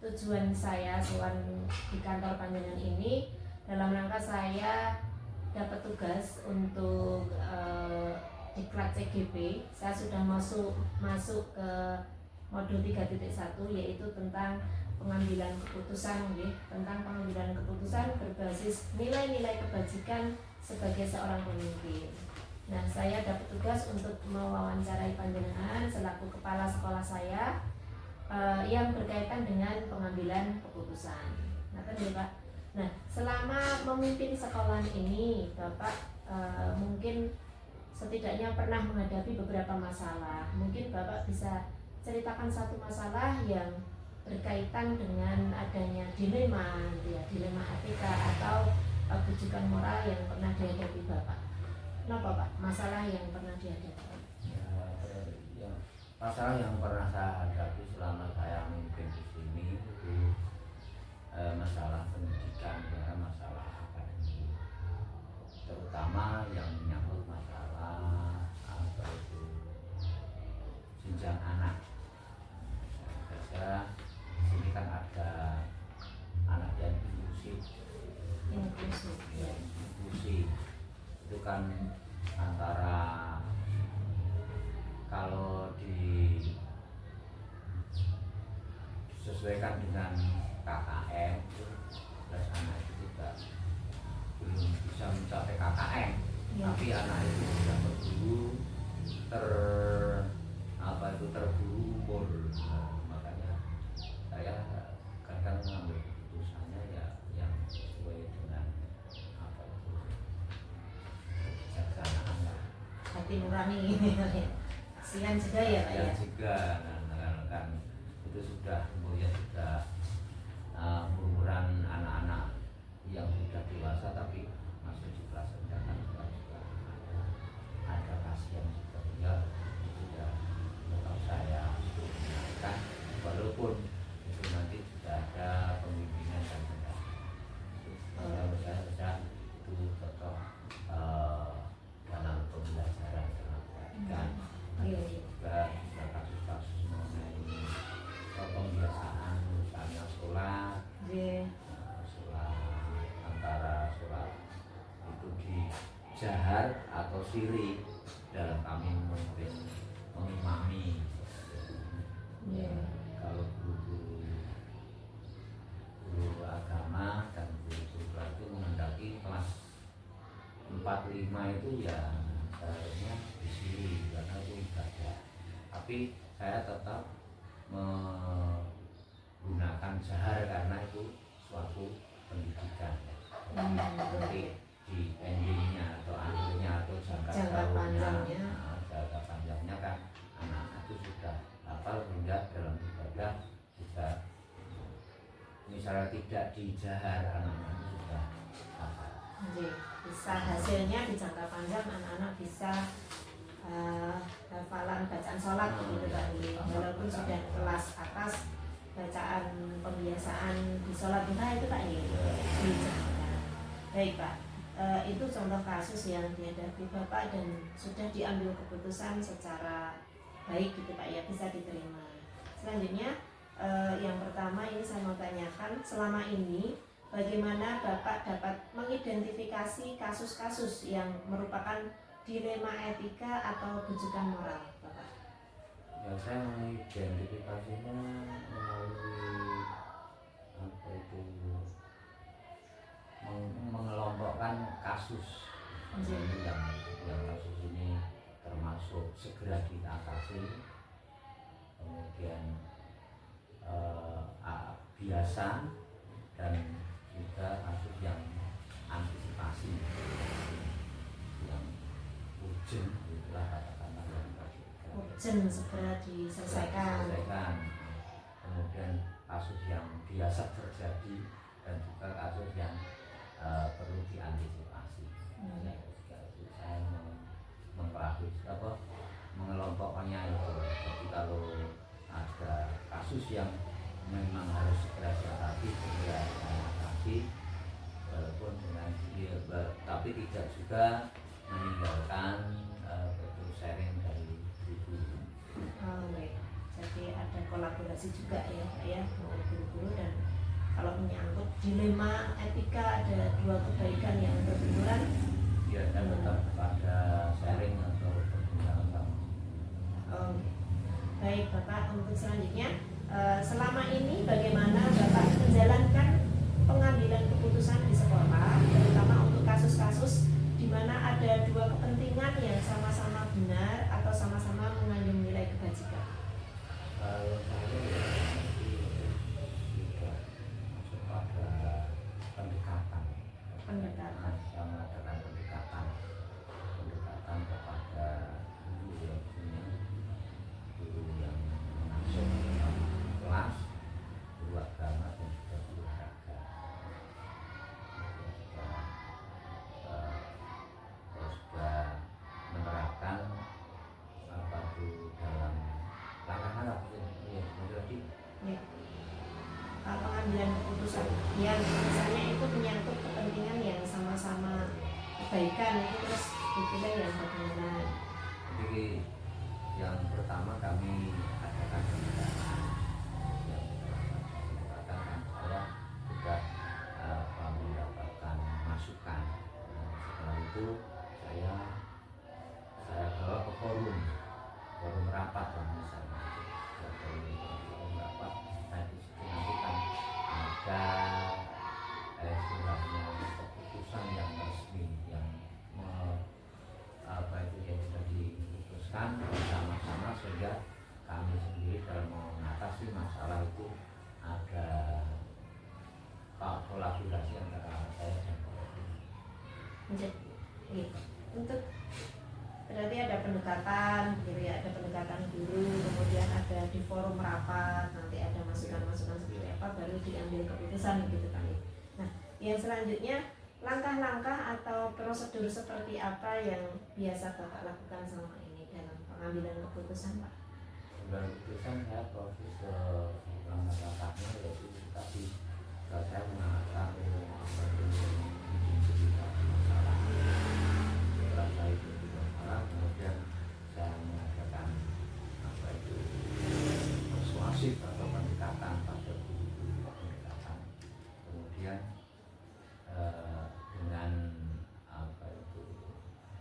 tujuan saya sowan di kantor panjenengan ini dalam rangka saya dapat tugas untuk diklat CGP. Saya sudah masuk ke modul 3.1 yaitu tentang pengambilan keputusan, tentang pengambilan keputusan berbasis nilai-nilai kebajikan sebagai seorang pemimpin. Nah, saya dapat tugas untuk mewawancarai panjenengan selaku kepala sekolah saya yang berkaitan dengan pengambilan keputusan. Nah, kan ya Pak. Nah, selama memimpin sekolah ini, Bapak mungkin setidaknya pernah menghadapi beberapa masalah. Mungkin Bapak bisa ceritakan satu masalah yang berkaitan dengan adanya dilema, dilema etika atau bujukan moral yang pernah dihadapi Bapak. Kenapa Pak? Masalah yang pernah dihadapi? Ya, masalah yang pernah saya hadapi selama saya memimpin di sini itu masalah pendidikan, ya, masalah akademik, terutama yang menyangkut masalah jenjang anak. Saja sini kan ada anak yang inklusif, ya, inklusi itu kan antara kalau disesuaikan dengan KKM plus anak itu juga belum bisa mencapai KKM, ya. Tapi anak itu sudah terburu umur. Makanya saya kadang mengambil keputusannya ya yang sesuai dengan kebijaksanaan lah. Hati nurani kasihan juga ya Pak ya. Juga kan itu sudah kemudian sudah umuran anak-anak yang sudah dewasa tapi masih di kelas rendah kan juga ada kasihan juga ya. Itu ya tetap saya gunakan walaupun itu nanti sudah ada pembimbingan dan saya itu tetap dalam pembelajaran kan juga kasus-kasus mengenai pembiasaan misalnya sholat, sholat antara sholat itu di jahar atau siri dalam kami memimpin mengimami. Kalau guru agama dan guru itu menghendaki kelas 4-5 itu ya seharusnya di sini karena itu ibadah. Tapi saya tetap menggunakan jahar karena itu suatu pendidikan. Nanti di endingnya atau akhirnya atau jangka panjangnya kan anak-anak itu sudah hafal hingga dalam ibadah juga misalnya tidak dijahar anak-anak itu sudah hafal. Bisa hasilnya di jangka panjang anak-anak bisa hafalan bacaan sholat begitu Pak. Walaupun sudah kelas atas bacaan pembiasaan di sholat duha itu Pak dijalankan. Baik Pak, itu contoh kasus yang dihadapi Bapak dan sudah diambil keputusan secara baik gitu Pak ya, bisa diterima. Selanjutnya yang pertama ini saya mau tanyakan, selama ini bagaimana Bapak dapat mengidentifikasi kasus-kasus yang merupakan dilema etika atau bujukan moral, Bapak? Ya, saya mengidentifikasinya melalui mengelompokkan kasus. Yang kasus ini termasuk segera diatasi, kemudian biasa, dan juga kasus yang antisipasi, yang urgent, itulah katakanlah yang urgent segera diselesaikan. Kemudian kasus yang biasa terjadi dan juga kasus yang perlu diantisipasi. Saya mengelompokkannya itu. Jadi kalau ada kasus yang memang harus segera diatasi, segera diatasi, walaupun dengan tapi tidak juga meninggalkan sharing dari guru. Jadi ada kolaborasi juga ya Pak ya dengan guru-guru, dan kalau menyangkut dilema etika ada dua kebaikan yang berbenturan. Ya, dan tetap ada sharing atau perbincangan sama. Baik Bapak, untuk selanjutnya selama ini bagaimana Bapak menjalankan pengambilan keputusan di sekolah, terutama untuk kasus-kasus di mana ada dua kepentingan yang sama-sama benar atau sama-sama mengandung nilai kebajikan? Kalau saya juga masuk pada pendekatan sama dengan pendekatan kepada guru yang mengasuh kelas, guru agama dan juga guru olahraga. Terus juga menerapkan apa itu dalam langkah-langkah menjadi Ya. Pengambilan keputusan yang misalnya itu menyangkut kepentingan yang sama-sama kebaikan, itu terus dipilih yang bagaimana? Jadi yang pertama kami adakan pembicaraan yang mengatakan saya juga mendapatkan masukan. Setelah itu saya bawa ke forum rapat lah misalnya, forum rapat. Nah di situ nanti kan ada istilahnya keputusan yang resmi yang apa itu yang sudah diputuskan bersama-sama, sehingga kami sendiri dalam mengatasi masalah itu ada kolaborasi antara saya dan guru. Jadi untuk berarti ada pendekatan gitu ya, ada pendekatan guru, kemudian ada di forum rapat, nanti ada masukan-masukan seperti apa, baru diambil keputusan gitu kan. Nah, yang selanjutnya langkah-langkah atau prosedur seperti apa yang biasa Bapak lakukan selama ini dalam pengambilan keputusan Pak? Pengambilan keputusan saya proses langkah-langkahnya yaitu tadi saya mengarahkan masalah. Setelah saya itu masalah, kemudian saya mengadakan apa itu persuasif atau pendekatan pada guru-guru, pendekatan. Kemudian dengan apa itu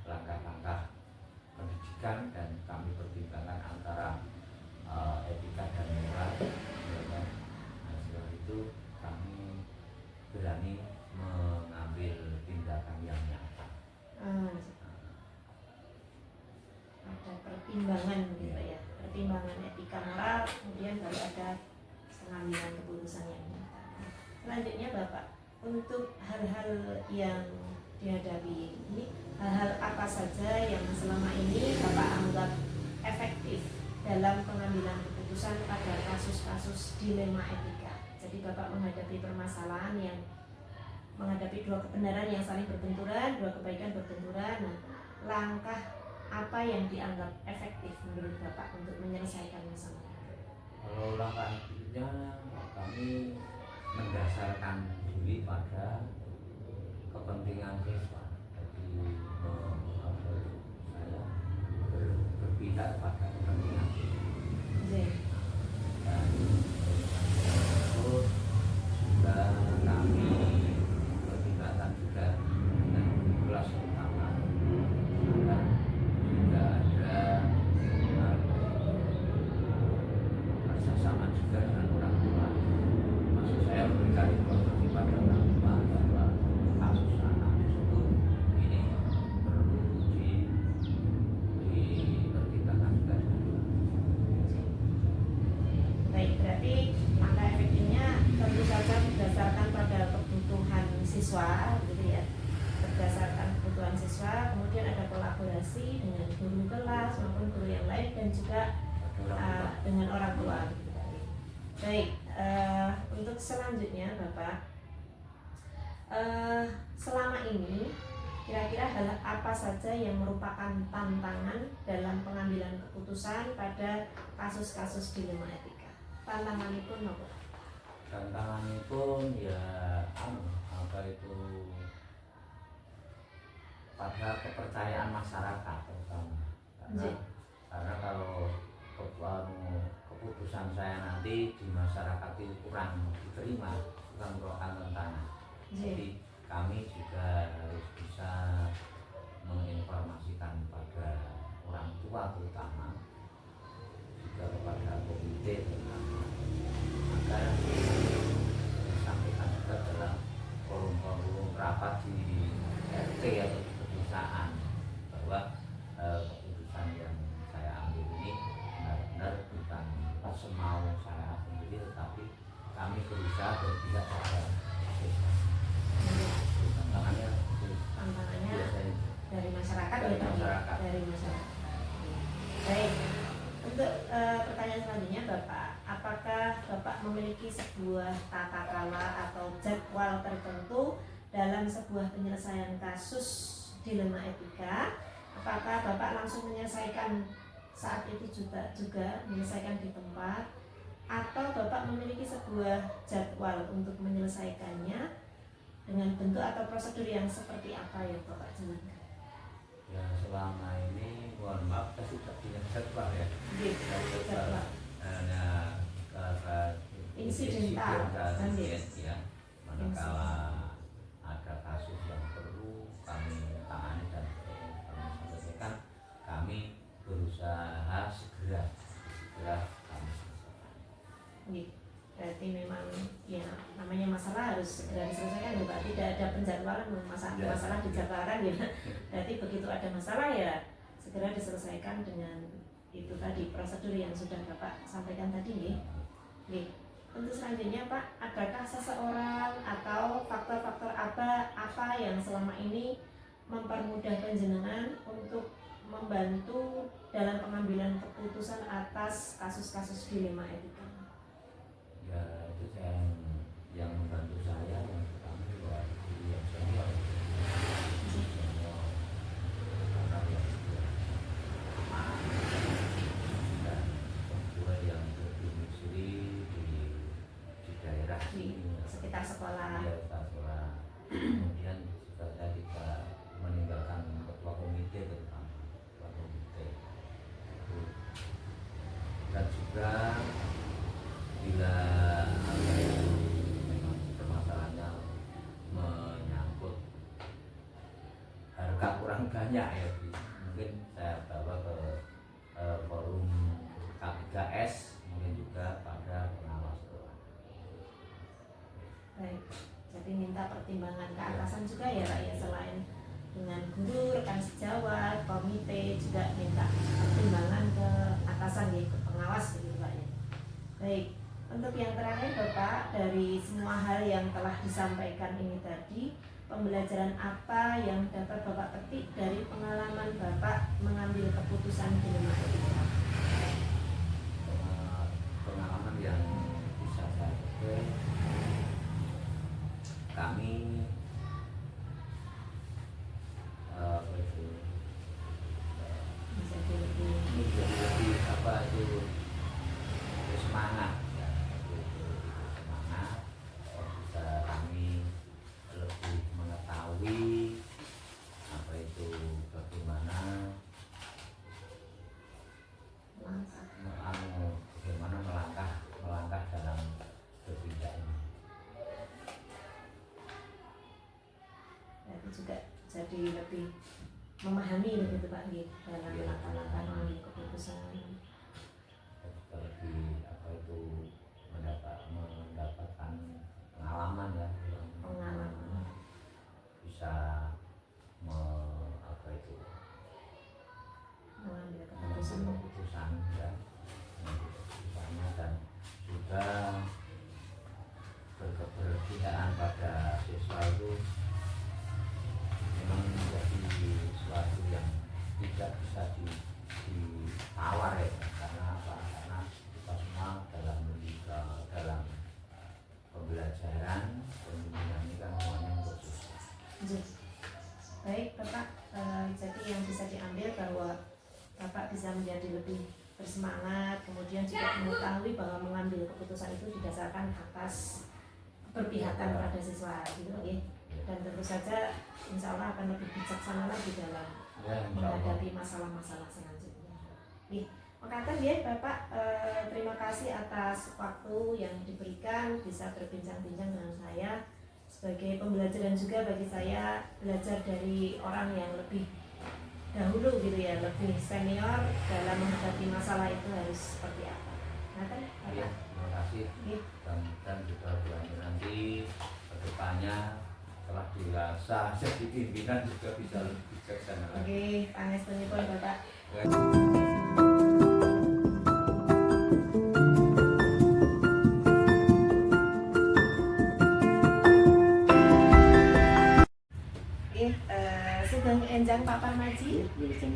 langkah-langkah pendidikan, dan kami pertimbangkan antara etika dan moral, ya kan? Nah, setelah itu kami berani mengambil tindakan yang nyata. Ada pertimbangan gitu ya, pertimbangan etika moral, kemudian baru ada pengambilan keputusan yang nyata. Selanjutnya Bapak, untuk hal-hal yang dihadapi ini, hal-hal apa saja yang selama ini Bapak anggap efektif dalam pengambilan keputusan pada kasus-kasus dilema etika? Jadi Bapak menghadapi permasalahan yang menghadapi dua kebenaran yang saling berbenturan, dua kebaikan berbenturan. Nah, langkah apa yang dianggap efektif menurut Bapak untuk menyelesaikan masalah? Kalau langkah selanjutnya kami mendasarkan diri pada kepentingan siswa. Jadi saya berpihak pada kepentingan siswa. Dan itu juga kami berpihakkan juga dengan kelas utama. Maka juga ada kerjasama juga dengan orang tua. Maksud saya memberikan informasi pada orang tua bahwa kasus anak tersebut ini perlu dipertimbangkan juga. Baik, berarti langkah efektifnya tentu saja berdasarkan pada kebutuhan siswa, gitu ya. Berdasarkan kebutuhan siswa, kemudian ada kolaborasi dengan guru kelas maupun guru yang lain, dan juga dengan orang tua. Baik, untuk selanjutnya Bapak, selama ini kira-kira hal apa saja yang merupakan tantangan dalam pengambilan keputusan pada kasus-kasus dilema etika? Tantangan itu apa? Tantangan pun ya apa itu pada kepercayaan masyarakat terutama, karena kalau keputusan saya nanti di masyarakat itu kurang diterima, kurang melakukan tantangan. Jadi kami juga harus bisa menginformasikan pada orang tua terutama, juga kepada komite terutama, agar disampaikan juga dalam forum-forum rapat di RT atau di pedesaan bahwa keputusan yang saya ambil ini benar-benar bukan semau saya sendiri, tetapi kami berusaha berpihak pada tantangannya dari masyarakat dari ya Pak? masyarakat. Dari masyarakat. Baik, untuk pertanyaan selanjutnya Bapak, apakah Bapak memiliki sebuah tata kelola atau jadwal tertentu dalam sebuah penyelesaian kasus dilema etika? Apakah Bapak langsung menyelesaikan saat itu juga menyelesaikan di tempat, atau Bapak memiliki sebuah jadwal untuk menyelesaikannya dengan bentuk atau prosedur yang seperti apa yang Bapak jalankan? Ya, selama ini mohon maaf saya sudah punya jadwal ya. Jadwal. Hanya Insidental ya, manakala ada kasus yang perlu kami tangani dan kami selesaikan, kami berusaha segera kami selesaikan. Berarti memang ya namanya masalah harus segera diselesaikan ya Pak, tidak ada penjadwalan masalah dijadwalkan ya. Berarti begitu ada masalah ya segera diselesaikan dengan itu tadi prosedur yang sudah Bapak sampaikan tadi ya. Untuk selanjutnya Pak, adakah seseorang atau faktor-faktor apa yang selama ini mempermudah panjenengan untuk membantu dalam pengambilan keputusan atas kasus-kasus dilema etika? Ya, itu yang membantu saya yang pertama ya yang senior karena yang dan kedua yang berdomisili di daerah di sekitar sekolah. Ya, sekolah. Kemudian juga saya tidak meninggalkan ketua komite terutama ketua komite itu, dan juga bila memang permasalahannya menyangkut harga kurang banyak ya, mungkin saya bawa ke forum K3S, mungkin juga pada pengawas keuangan. Baik, jadi minta pertimbangan ke atasan juga ya Pak ya, selain dengan guru, rekan sejawat, komite, juga minta pertimbangan ke atasan ya, ke pengawas begitu Pak ya. Baik, untuk yang terakhir Bapak, dari semua hal yang telah disampaikan ini tadi, pembelajaran apa yang dapat Bapak petik dari pengalaman Bapak mengambil keputusan dilema etika? Pengalaman yang bisa saya petik, kami lebih semangat ya, semangat, bisa kami lebih mengetahui apa itu bagaimana melangkah dalam berpindah ini. Itu juga jadi lebih memahami begitu Pak dalam langkah-langkah mengambil keputusan. Lebih mendapatkan pengalaman ya, Pengalaman bisa mengambil keputusan ya, keputusannya, dan juga berkeberpihakan pada siswa itu memang menjadi sesuatu yang tidak bisa ditawar ya, karena apa? Karena kita semua dalam pembelajaran pembimbingan ini kan semuanya untuk siswa. Baik Bapak, jadi yang bisa diambil bahwa Bapak bisa menjadi lebih bersemangat, kemudian juga mengetahui bahwa mengambil keputusan itu didasarkan atas keberpihakan pada siswa gitu ya. Dan tentu saja insya Allah akan lebih bijaksana lagi dalam menghadapi masalah-masalah selanjutnya. Mekaten ya Bapak, terima kasih atas waktu yang diberikan bisa berbincang-bincang dengan saya sebagai pembelajaran juga bagi saya belajar dari orang yang lebih dahulu gitu ya, lebih senior dalam menghadapi masalah itu harus seperti apa. Mekaten Iya, Bapak. terima kasih. Iya. Dan juga bulan nanti kedepannya setelah dewasa jadi pimpinan juga bisa lebih bijaksana lagi. Oke, pangestunipun Bapak. Oke, Sugeng Enjang Pak Parmaji.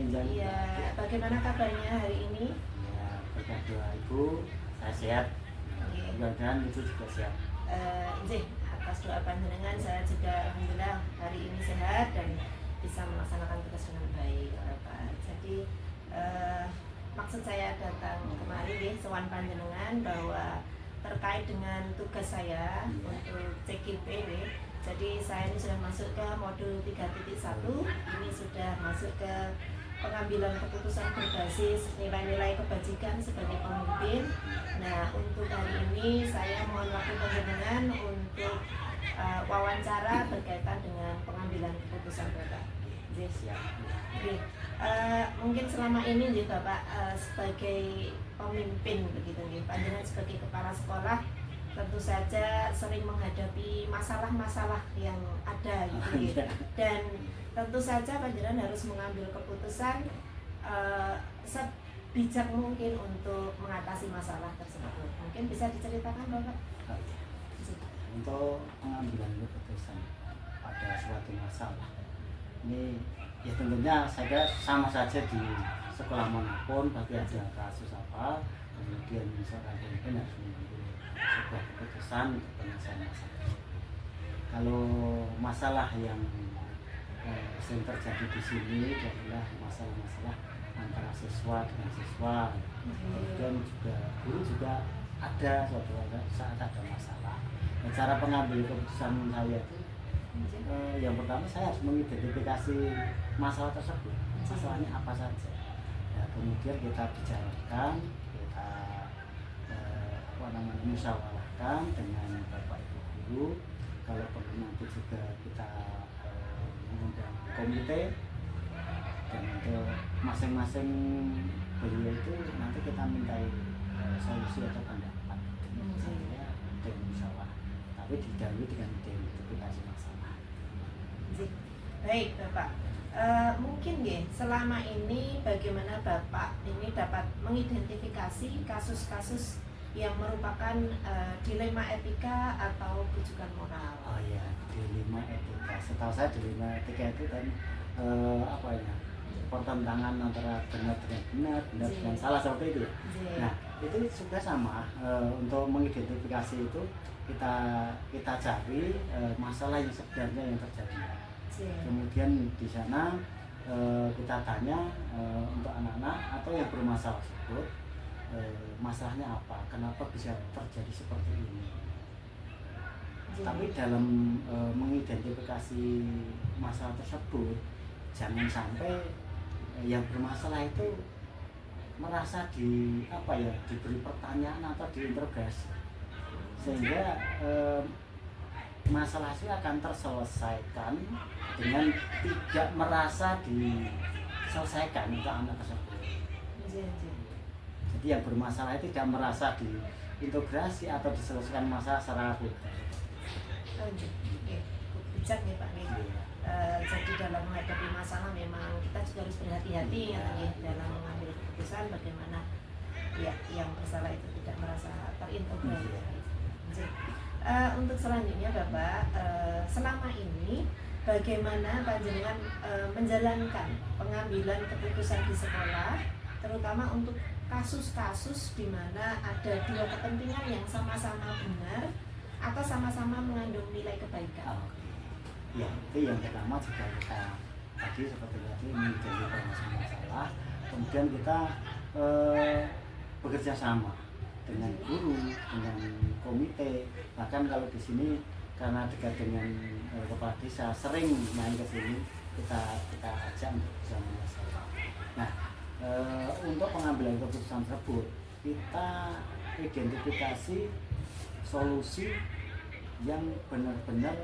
Iya, bagaimana kabarnya hari ini? Ya, berkat doa Ibu, saya sehat. Oke. Mudah-mudahan Ibu juga sehat. Injih, atas doa panjenengan saya juga alhamdulillah hari ini sehat dan bisa melaksanakan tugas dengan baik Bapak. Jadi maksud saya datang kemari nggih sowan panjenengan bahwa terkait dengan tugas saya untuk CGP nggih. Jadi saya ini sudah masuk ke modul 3.1, ini sudah masuk ke pengambilan keputusan berbasis nilai-nilai kebajikan sebagai pemimpin. Nah, untuk hari ini saya mohon waktu panjenengan untuk wawancara berkaitan dengan pengambilan keputusan Bapak. Yes, siap. Oke. Mungkin selama ini nggih Bapak sebagai pemimpin begitu nggih, panjenengan sebagai kepala sekolah tentu saja sering menghadapi masalah-masalah yang ada gitu nggih. Dan tentu saja panjenengan harus mengambil keputusan sebijak mungkin untuk mengatasi masalah tersebut. Mungkin bisa diceritakan Bapak? Untuk pengambilan keputusan pada suatu masalah, ini ya tentunya saya sama saja di sekolah manapun, tapi ada kasus apa, kemudian seorang pemimpin harus mengambil sebuah keputusan untuk penyelesaian masalah. Kalau masalah yang sering terjadi di sini adalah masalah-masalah antara siswa dengan siswa, kemudian juga guru juga ada suatu saat ada masalah. Nah, cara pengambil keputusan saya itu yang pertama saya harus mengidentifikasi masalah tersebut, masalahnya apa saja. Nah, kemudian kita bicarakan, kita musyawarahkan dengan bapak ibu guru. Kalau perlu nanti juga kita mengundang komite, dan untuk masing-masing beliau itu nanti kita mintai solusi atau pendapat dengan musyawarah, tapi didahului dengan identifikasi masalah. Baik Bapak, mungkin ya selama ini bagaimana Bapak ini dapat mengidentifikasi kasus-kasus yang merupakan dilema etika atau rujukan moral? Oh ya, dilema etika. Setahu saya dilema etika itu kan apa ya, pertentangan antara benar dengan benar, benar dengan salah, seperti itu. Nah, itu juga sama. Untuk mengidentifikasi itu kita cari masalah yang sebenarnya yang terjadi. Kemudian di sana kita tanya untuk anak-anak atau yang bermasalah tersebut, masalahnya apa, kenapa bisa terjadi seperti ini. Tapi dalam mengidentifikasi masalah tersebut, jangan sampai yang bermasalah itu merasa diberi pertanyaan atau diinterogasi, sehingga masalah itu akan terselesaikan dengan tidak merasa diselesaikan untuk anak tersebut. Jadi yang bermasalah itu tidak merasa diintegrasi atau diselesaikan masalah secara bebas. Oke, bijak ya Pak. Jadi dalam menghadapi masalah memang kita juga harus berhati-hati ya dalam mengambil keputusan bagaimana ya yang bersalah itu tidak merasa terintegrasi. Untuk selanjutnya Bapak, selama ini bagaimana panjenengan menjalankan pengambilan keputusan di sekolah, terutama untuk kasus-kasus di mana ada dua kepentingan yang sama-sama benar atau sama-sama mengandung nilai kebaikan? Ya, itu yang pertama juga kita tadi seperti tadi mengidentifikasi masalah, kemudian kita bekerja sama dengan guru, dengan komite. Bahkan kalau di sini karena dekat dengan kepala desa, sering main ke sini, kita ajak untuk bersama masalah. Nah, Untuk pengambilan keputusan tersebut kita identifikasi solusi yang benar-benar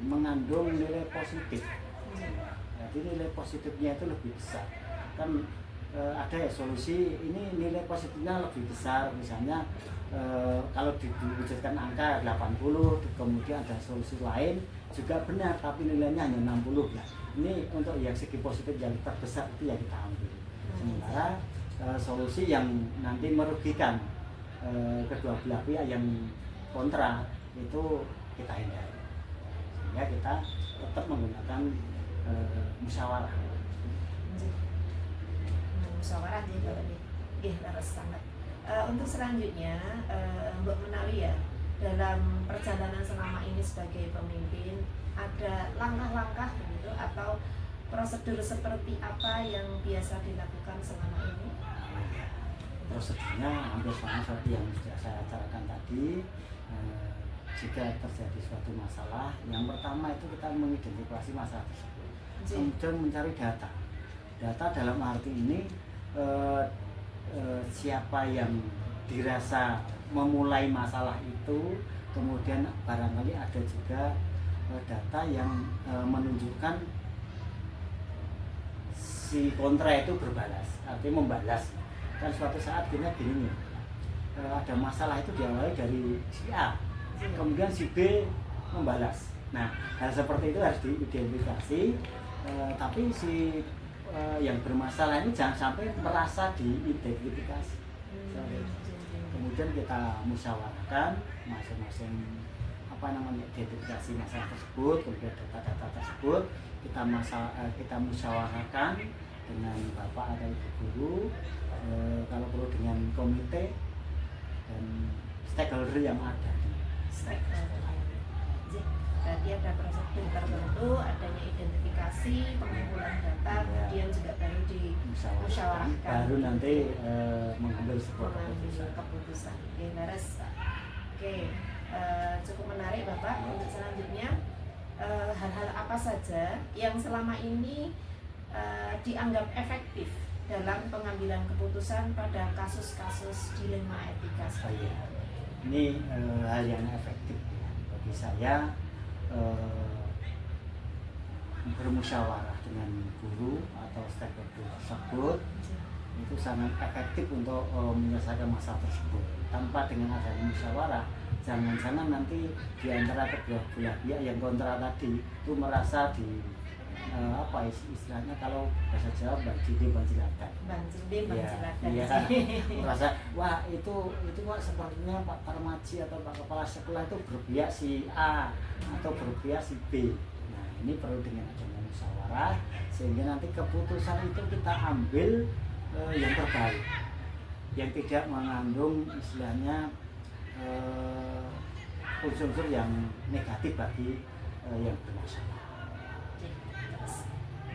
mengandung nilai positif. Jadi nilai positifnya itu lebih besar. Kan ada ya solusi ini nilai positifnya lebih besar, misalnya kalau diwujudkan angka 80, kemudian ada solusi lain juga benar tapi nilainya hanya 60. Nah, ini untuk yang segi positif yang terbesar itu yang kita ambil. Sementara solusi yang nanti merugikan kedua belah pihak yang kontra itu kita hindari, sehingga kita tetap menggunakan musyawarah. Musyawarah jadi nggih leres sangat. Untuk selanjutnya Mbak Menawi ya, dalam perjalanan selama ini sebagai pemimpin ada langkah-langkah begitu atau prosedur seperti apa yang biasa dilakukan selama ini? Prosedurnya hampir sama seperti yang sudah saya acarkan tadi. Jika terjadi suatu masalah, yang pertama itu kita mengidentifikasi masalah tersebut, kemudian mencari data. Data dalam arti ini siapa yang dirasa memulai masalah itu, kemudian barangkali ada juga data yang menunjukkan si kontra itu berbalas, artinya membalas. Kan suatu saat gini ada masalah itu diawali dari si A, kemudian si B membalas. Nah, hal seperti itu harus diidentifikasi, tapi si yang bermasalah ini jangan sampai merasa diidentifikasi. Kemudian kita musyawarahkan masing-masing identifikasi masalah tersebut, kemudian data-data tersebut kita musyawarahkan dengan bapak atau ibu guru, kalau perlu dengan komite dan stakeholder yang ada. Berarti ada prosedur tertentu, adanya identifikasi, pengumpulan data, kemudian juga baru dimusyawarahkan. Baru nanti mengambil sebuah keputusan. Oke, beres. Oke, cukup menarik Bapak. Untuk selanjutnya, hal-hal apa saja yang selama ini dianggap efektif dalam pengambilan keputusan pada kasus-kasus dilema etika? Ini hal yang efektif ya. Bagi saya bermusyawarah dengan guru atau stakeholder tersebut itu sangat efektif untuk menyelesaikan masalah tersebut. Tanpa dengan adanya musyawarah, jangan-jangan nanti di antara kedua belah pihak yang kontra tadi itu merasa istilahnya kalau bahasa Jawa banjilakan. Merasa wah itu kok sepertinya Pak Parmaji atau Pak Kepala Sekolah itu berpihak si A atau berpihak si B. Nah, ini perlu dengan adanya musyawarah sehingga nanti keputusan itu kita ambil yang terbaik, yang tidak mengandung istilahnya unsur-unsur yang negatif bagi yang bermasalah.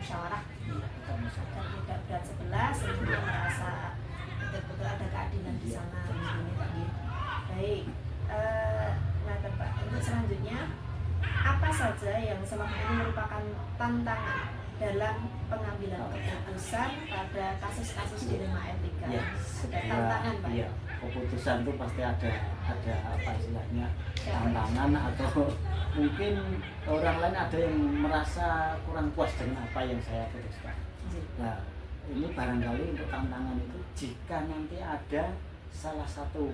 Musyawarah, kita tidak berat sebelah sehingga merasa betul-betul ada keadilan di sana. Baik, nah Pak, untuk selanjutnya apa saja yang selama ini merupakan tantangan dalam pengambilan keputusan pada kasus-kasus dilema etika? Tantangan Pak. Iya, keputusan itu pasti ada apa istilahnya tantangan atau mungkin orang lain ada yang merasa kurang puas dengan apa yang saya putuskan. Nah, ini barangkali untuk tantangan itu jika nanti ada salah satu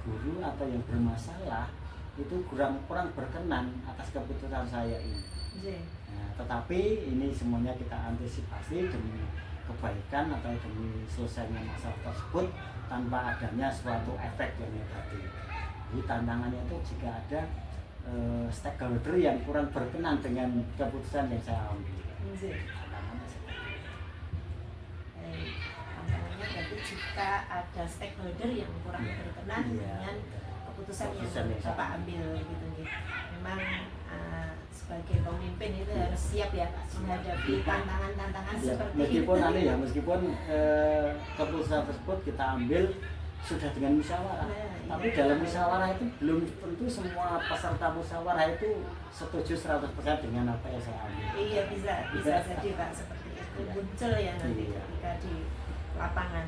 guru atau yang bermasalah itu kurang berkenan atas keputusan saya ini. Nah, tetapi ini semuanya kita antisipasi demi kebaikan atau demi selesainya masalah tersebut tanpa adanya suatu efek yang negatif. Jadi tantangannya itu jika ada stakeholder yang kurang berkenan dengan keputusan yang saya ambil. Tantangannya berarti jika ada stakeholder yang kurang berkenan dengan keputusan yang Bapak ambil gitu. Memang sebagai pemimpin itu harus siap ya Pak menghadapi tantangan-tantangan seperti meskipun keputusan tersebut kita ambil sudah dengan musyawarah. Tapi dalam musyawarah itu belum tentu semua peserta musyawarah itu setuju 100% dengan apa yang saya ambil. Iya, bisa jadi Pak seperti itu muncul ya nanti ketika di lapangan.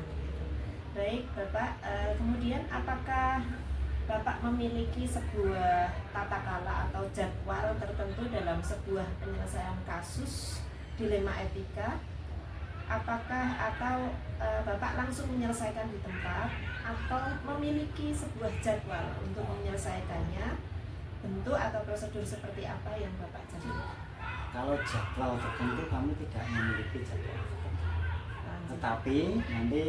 Baik Bapak, kemudian apakah Bapak memiliki sebuah tata kelola atau jadwal tertentu dalam sebuah penyelesaian kasus dilema etika? Apakah atau Bapak langsung menyelesaikan di tempat atau memiliki sebuah jadwal untuk menyelesaikannya? Bentuk atau prosedur seperti apa yang Bapak jadikan? Kalau jadwal tertentu kami tidak memiliki jadwal tertentu. Tetapi nanti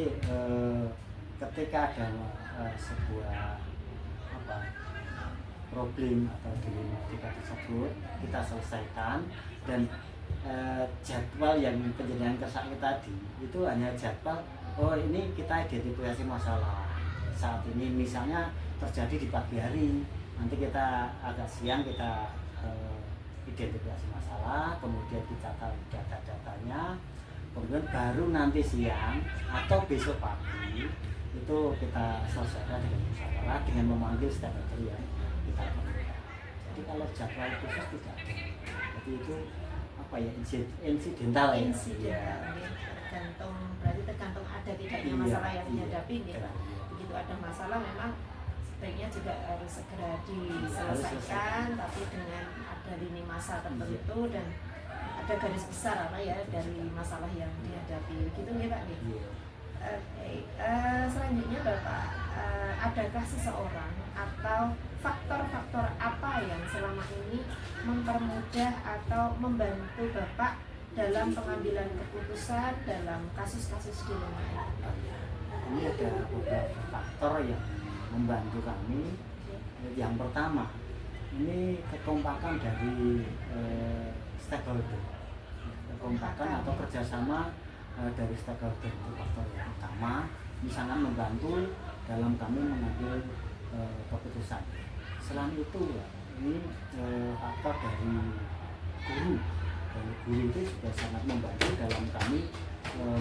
ketika ada sebuah problem atau dilema etika tersebut kita selesaikan, dan jadwal yang kejadian kesaksian tadi itu hanya jadwal, oh ini kita identifikasi masalah saat ini, misalnya terjadi di pagi hari, nanti kita agak siang kita identifikasi masalah, kemudian dicatat data-datanya, kemudian baru nanti siang atau besok pagi itu kita selesaikan dengan musyawarah dengan memanggil stakeholder yang kita perlukan. Jadi kalau jadwal khusus tidak ada. Jadi itu apa ya, insidental ya. Tergantung ada tidaknya masalah yang dihadapi ya. Begitu ada masalah memang sebaiknya juga harus segera diselesaikan, tapi dengan ada lini masa tertentu dan ada garis besar apa ya dari masalah yang dihadapi. Gitu ya Pak nih. Selanjutnya Bapak, adakah seseorang atau faktor-faktor apa yang selama ini mempermudah atau membantu Bapak dalam pengambilan keputusan dalam kasus-kasus dilema etika? Ini ada beberapa faktor yang membantu kami. Yang pertama, ini kekompakan dari stakeholder, kekompakan atau kerjasama dari stakeholder itu faktor yang utama, misalnya membantu dalam kami mengambil keputusan. Selain itu ini faktor dari guru. Dan guru itu juga sangat membantu dalam kami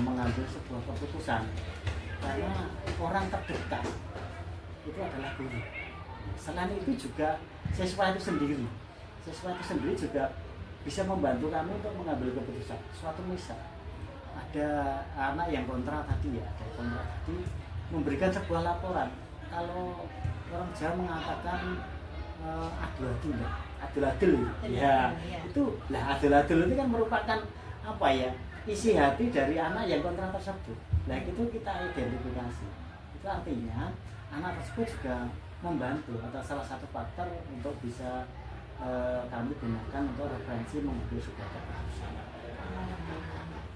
mengambil sebuah keputusan, karena orang terdekat itu adalah guru. Selain itu juga siswa itu sendiri juga bisa membantu kami untuk mengambil keputusan. Suatu misal ada anak yang kontra tadi memberikan sebuah laporan. Kalau orang Jawa mengatakan adil-adil ya, itu lah adil-adil itu kan merupakan apa ya, isi hati dari anak yang kontra tersebut. Nah itu kita identifikasi, itu artinya anak tersebut juga membantu atau salah satu faktor untuk bisa kami gunakan untuk referensi mengambil sebuah keputusan.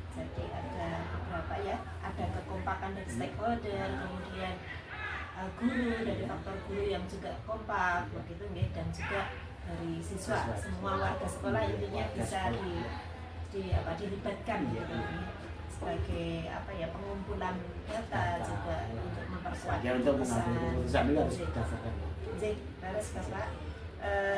Jadi ada beberapa ya, ada kekompakan dari stakeholder, kemudian guru, dari faktor guru yang juga kompak begitu nggih, dan juga dari siswa, semua warga sekolah intinya bisa dilibatkan gitu sebagai apa ya, pengumpulan data juga untuk memperkuat keputusan itu harus berdasarkan. Jadi terus Bapak,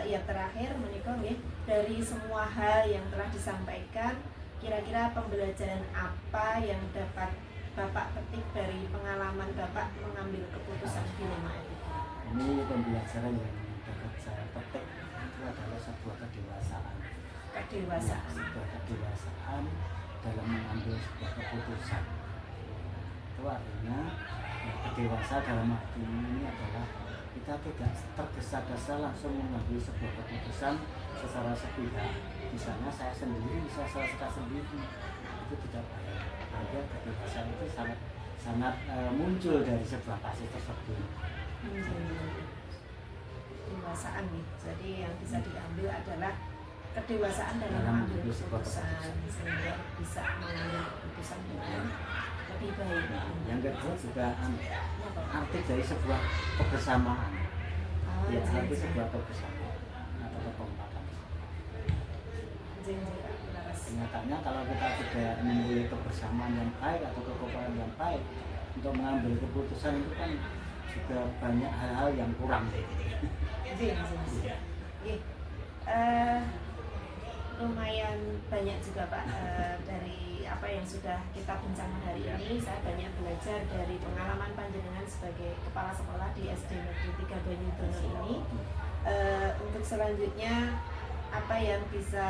yang terakhir menikah nggih, dari semua hal yang telah disampaikan, kira-kira pembelajaran apa yang dapat Bapak petik dari pengalaman Bapak mengambil keputusan dilema etika? Ini pembelajaran yang dapat saya petik itu adalah sebuah kedewasaan. Sebuah kedewasaan dalam mengambil sebuah keputusan. Itu artinya kedewasa dalam arti ini adalah kita tidak tergesa-gesa langsung mengambil sebuah keputusan secara sepihak. Misalnya saya sendiri bisa selesaikan sendiri, itu tidak baik. Jadi kedewasaan itu sangat muncul dari sebuah kasus tersebut. Kedewasaan nih, jadi yang bisa diambil adalah kedewasaan dalam mengambil keputusan, sehingga bisa mengambil keputusan dengan lebih baik. Yang kedua juga arti dari sebuah kebersamaan. Arti sebuah kebersamaan atau kekompakan. Nyatanya kalau kita tidak memiliki kebersamaan yang baik atau kekompakan yang baik untuk mengambil keputusan, itu kan juga banyak hal-hal yang kurang. lumayan banyak juga Pak dari apa yang sudah kita bincangkan hari ini. Saya banyak belajar dari pengalaman panjenengan sebagai kepala sekolah di SD Negeri 3 Banyudono ini. Untuk selanjutnya apa yang bisa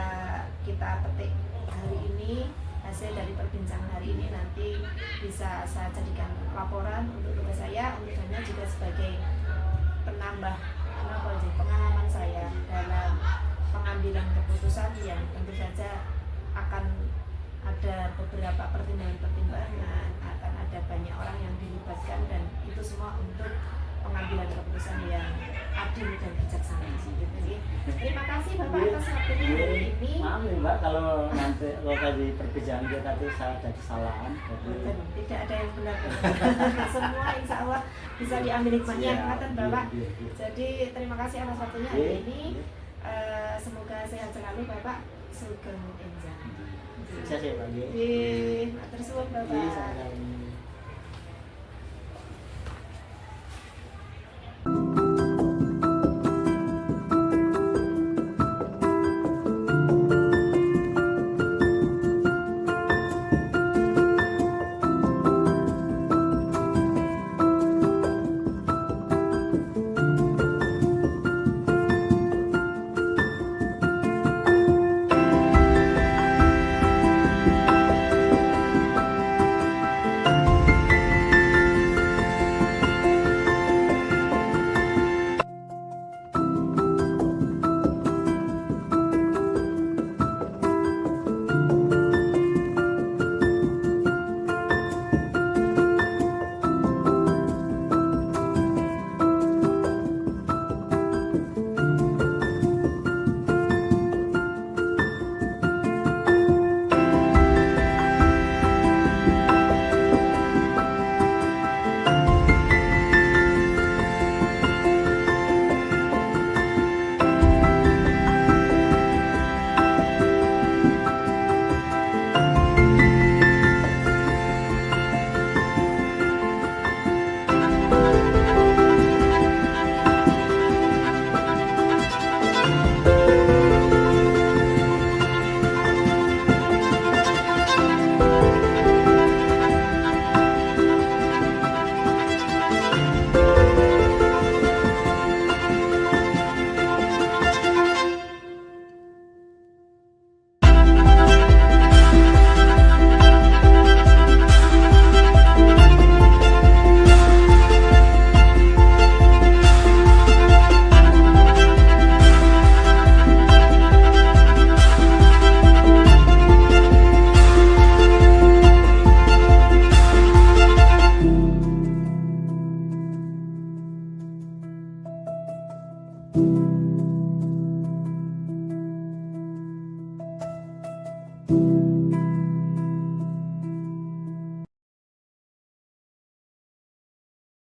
kita petik hari ini, hasil dari perbincangan hari ini nanti bisa saya jadikan laporan untuk tugas saya, untuknya juga sebagai penambah pengalaman saya dalam pengambilan keputusan yang tentu saja akan ada beberapa pertimbangan-pertimbangan, akan ada banyak orang yang dilibatkan, dan itu semua untuk pengambilan keputusan yang adil dan bijaksana. Gitu, ya. Terima kasih Bapak atas waktunya hari ini. Maaf ya Mbak kalau nanti kalau tadi perbincangan kita tadi saya ada kesalahan. Betul, tidak ada yang benar-benar. Semua insya Allah bisa diambil hikmahnya, Ngaten Bapak. Jadi terima kasih atas waktunya hari ini. Semoga sehat selalu Bapak. Sugeng enjang. Sukses ya Pak. Nggih, matur suwun Bapak. Iya, sama-sama.